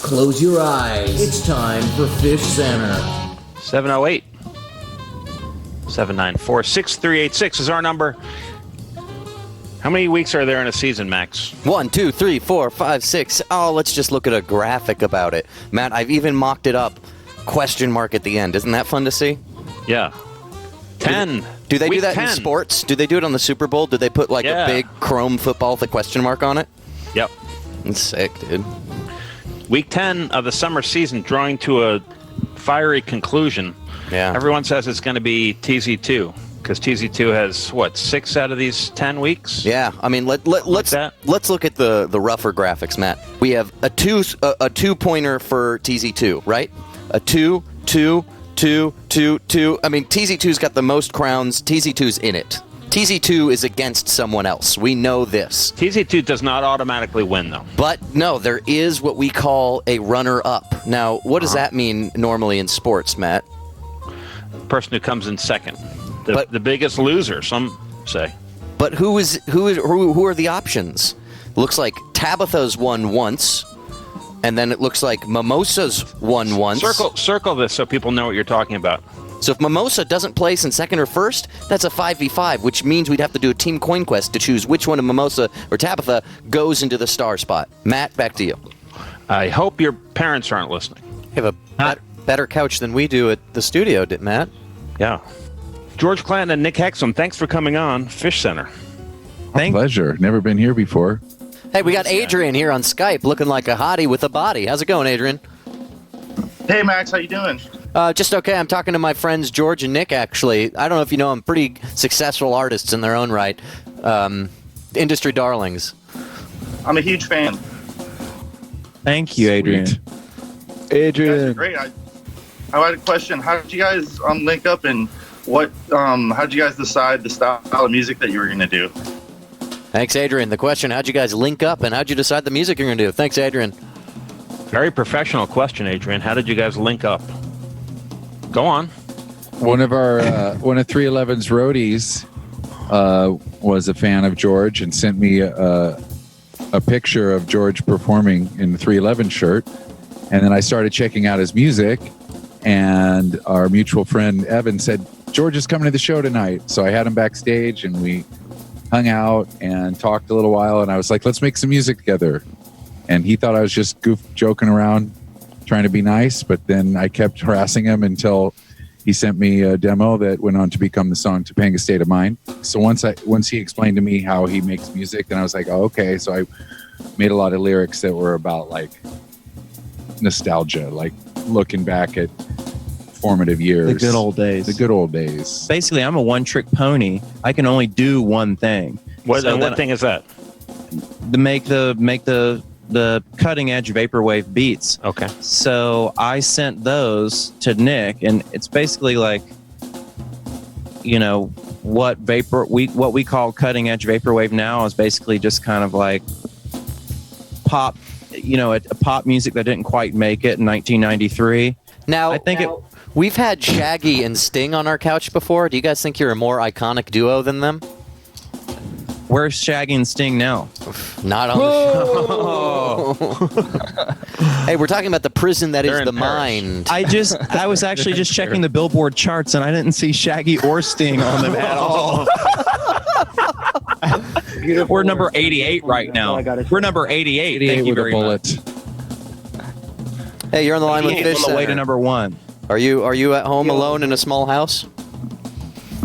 Close your eyes. It's time for Fishcenter. 708 794 6386 is our number. How many weeks are there in a season, Max? 1, 2, 3, 4, 5, 6. Oh, let's just look at a graphic about it. Matt, I've even mocked it up. Question mark at the end. Isn't that fun to see? Yeah. 10. Do they Week do that 10. in sports? Do they do it on the Super Bowl? Do they put like a big chrome football with a question mark on it? Yep. It's sick, dude. Week 10 of the summer season drawing to a fiery conclusion. Yeah. Everyone says it's going to be TZ2 because TZ2 has, what, 6 out of these 10 weeks? Yeah, I mean, let's look at the rougher graphics, Matt. We have a two-pointer for TZ2, right? A 2, 2, 2, 2, 2. I mean, TZ2's got the most crowns. TZ2's in it. TZ2 is against someone else. We know this. TZ2 does not automatically win, though. But no, there is what we call a runner-up. Now, what does that mean normally in sports, Matt? Person who comes in second. The biggest loser, some say. But who are the options? Looks like Tabitha's won once, and then it looks like Mimosa's won once. Circle this so people know what you're talking about. So if Mimosa doesn't place in second or first, that's a 5v5, which means we'd have to do a team coin quest to choose which one of Mimosa or Tabitha goes into the star spot. Matt, back to you. I hope your parents aren't listening. You have a better couch than we do at the studio, Matt. Yeah. George Clanton and Nick Hexum, thanks for coming on Fishcenter. Pleasure. Never been here before. Hey, we got Adrian here on Skype looking like a hottie with a body. How's it going, Adrian? Hey, Max. How you doing? Just okay. I'm talking to my friends George and Nick, actually. I don't know if you know them, pretty successful artists in their own right. Industry darlings. I'm a huge fan. Thank you, Adrian. Adrian. You guys are great. I had a question. How did you guys link up, and how did you guys decide the style of music that you were going to do? Thanks, Adrian. The question, how'd you guys link up, and how'd you decide the music you're going to do? Thanks, Adrian. Very professional question, Adrian. How did you guys link up? Go on. One of 311's roadies was a fan of George and sent me a picture of George performing in the 311 shirt. And then I started checking out his music, and our mutual friend Evan said, George is coming to the show tonight. So I had him backstage, and we hung out and talked a little while, and I was like, let's make some music together. And he thought I was just joking around, trying to be nice, but then I kept harassing him until he sent me a demo that went on to become the song Topanga State of Mind. So once he explained to me how he makes music, then I was like, oh, okay. So I made a lot of lyrics that were about like nostalgia, like looking back at formative years. The good old days. The good old days. Basically, I'm a one-trick pony. I can only do one thing. What thing is that? Make the cutting edge vaporwave beats. Okay. So I sent those to Nick, and it's basically like, what we call cutting edge vaporwave now is basically just kind of like pop, a pop music that didn't quite make it in 1993. Now, I think we've had Shaggy and Sting on our couch before. Do you guys think you're a more iconic duo than them? Where's Shaggy and Sting now? Not on the show. Hey, we're talking about the prison that is the mind. I was actually just checking the Billboard charts, and I didn't see Shaggy or Sting on them at all. We're number 88 right now. We're number 88. Thank you very much. Hey, you're on the line with Fish on the way to number 1. Are you at home alone in a small house?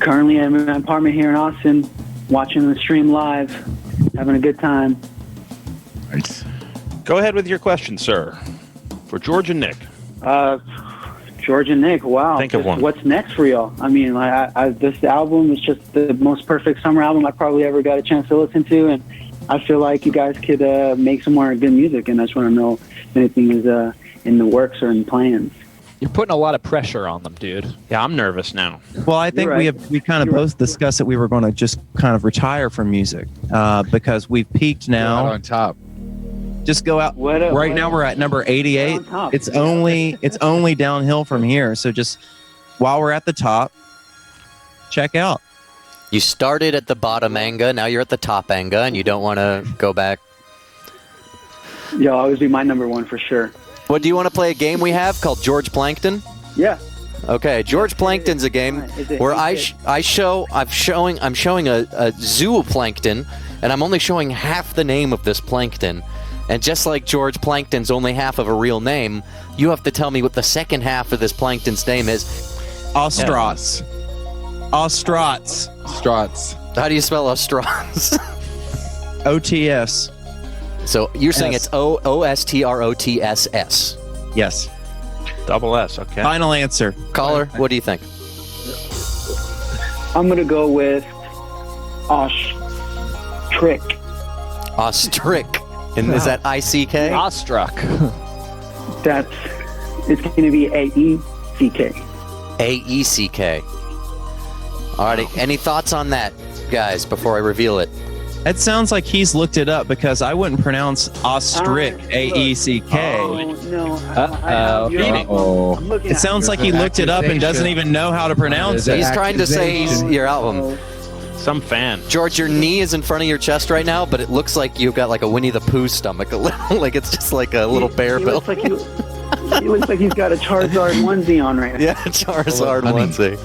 Currently, I'm in an apartment here in Austin, watching the stream live, having a good time. Nice. Go ahead with your question, sir, for George and Nick. George and Nick, wow. Think of one. What's next for y'all? I mean, this album is just the most perfect summer album I probably ever got a chance to listen to, and I feel like you guys could make some more good music, and I just want to know if anything is in the works or in plans. You're putting a lot of pressure on them, dude. Yeah, I'm nervous now. Well, I think we kind of both discussed that we were going to just kind of retire from music because we've peaked now. Go out on top. Just go out. Right now we're at number 88. It's only downhill from here. So just while we're at the top, check out. You started at the bottom anga, now you're at the top anga, and you don't want to go back. You'll always be my number one for sure. What do you want to play a game we have called George Plankton? Yeah. Okay, George Plankton's a game where I'm showing a zooplankton, and I'm only showing half the name of this plankton. And just like George Plankton's only half of a real name, you have to tell me what the second half of this plankton's name is. Ostrots. Ostrots. Strots. How do you spell Ostrots? OTS. So you're saying S. it's OSTROTSS. Yes. Double S, okay. Final answer. Caller, what do you think? I'm going to go with Ostrich. Ostrich. And is that ICK? Awestruck. It's going to be AECK. AECK. Alrighty, any thoughts on that, guys, before I reveal it? It sounds like he's looked it up because I wouldn't pronounce ostrich, A-E-C-K. Oh, no. Uh-oh. I'm looking It at sounds like he looked it up and doesn't even know how to pronounce it. He's trying to say he's your album. Some fan. George, your knee is in front of your chest right now, but it looks like you've got like a Winnie the Pooh stomach. A little, like it's just like a little bear He bill. looks like he looks like he's got a Charizard onesie on right now. Yeah, Charizard onesie.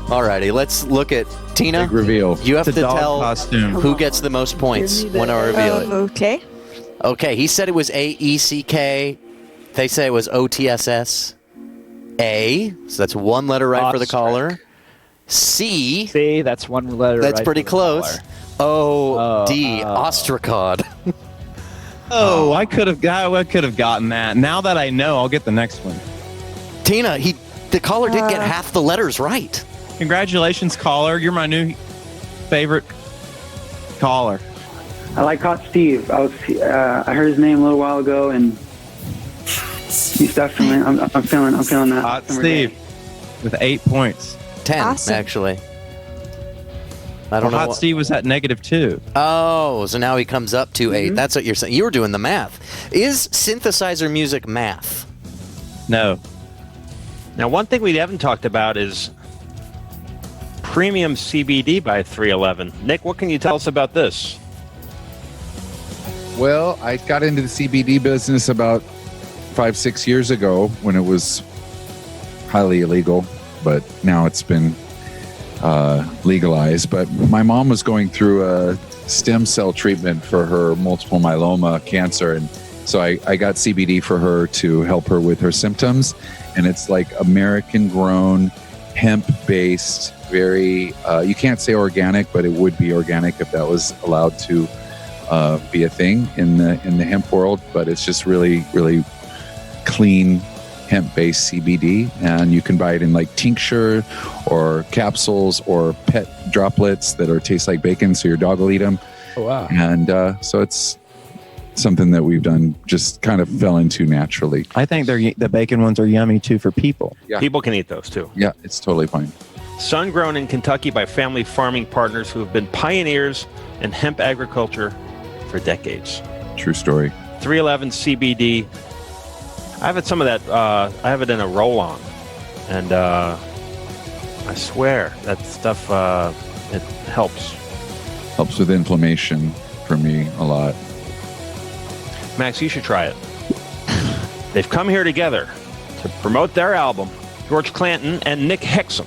Alrighty, let's look at Tina. Big reveal. You have It's to a dog tell costume. who gets the most points Give me when I reveal it. Okay. Okay, he said it was AECK. They say it was OTSS. A, so that's one letter right for the caller. C, See, that's one letter. that's right pretty for the close. caller. O-D, ostracod. Oh, I could have gotten that. Now that I know, I'll get the next one. Tina, the caller did get half the letters right. Congratulations, caller. You're my new favorite caller. I caught Steve. I heard his name a little while ago, and he's definitely. I'm feeling that. Hot Steve with 8 points. 10, Awesome. actually. I don't know. Hot Steve was at -2. Oh, so now he comes up to 8. That's what you're saying. You were doing the math. Is synthesizer music math? No. Now, one thing we haven't talked about is premium CBD by 311. Nick, what can you tell us about this? Well, I got into the CBD business about 5-6 years ago when it was highly illegal, but now it's been legalized. But my mom was going through a stem cell treatment for her multiple myeloma cancer, and so I got CBD for her to help her with her symptoms. And it's like American-grown, hemp-based, very you can't say organic, but it would be organic if that was allowed to be a thing in the hemp world. But it's just really, really clean hemp-based CBD, and you can buy it in like tincture or capsules or pet droplets that taste like bacon, so your dog will eat them. Oh, wow. And so it's something that we've done, just kind of fell into naturally. I think the bacon ones are yummy too for people. Yeah. People can eat those too. Yeah, it's totally fine. Sun-grown in Kentucky by family farming partners who have been pioneers in hemp agriculture for decades. True story. 311 CBD. I have some of that. I have it in a roll-on, and I swear that stuff it helps. Helps with inflammation for me a lot. Max, you should try it. They've come here together to promote their album, George Clanton and Nick Hexum.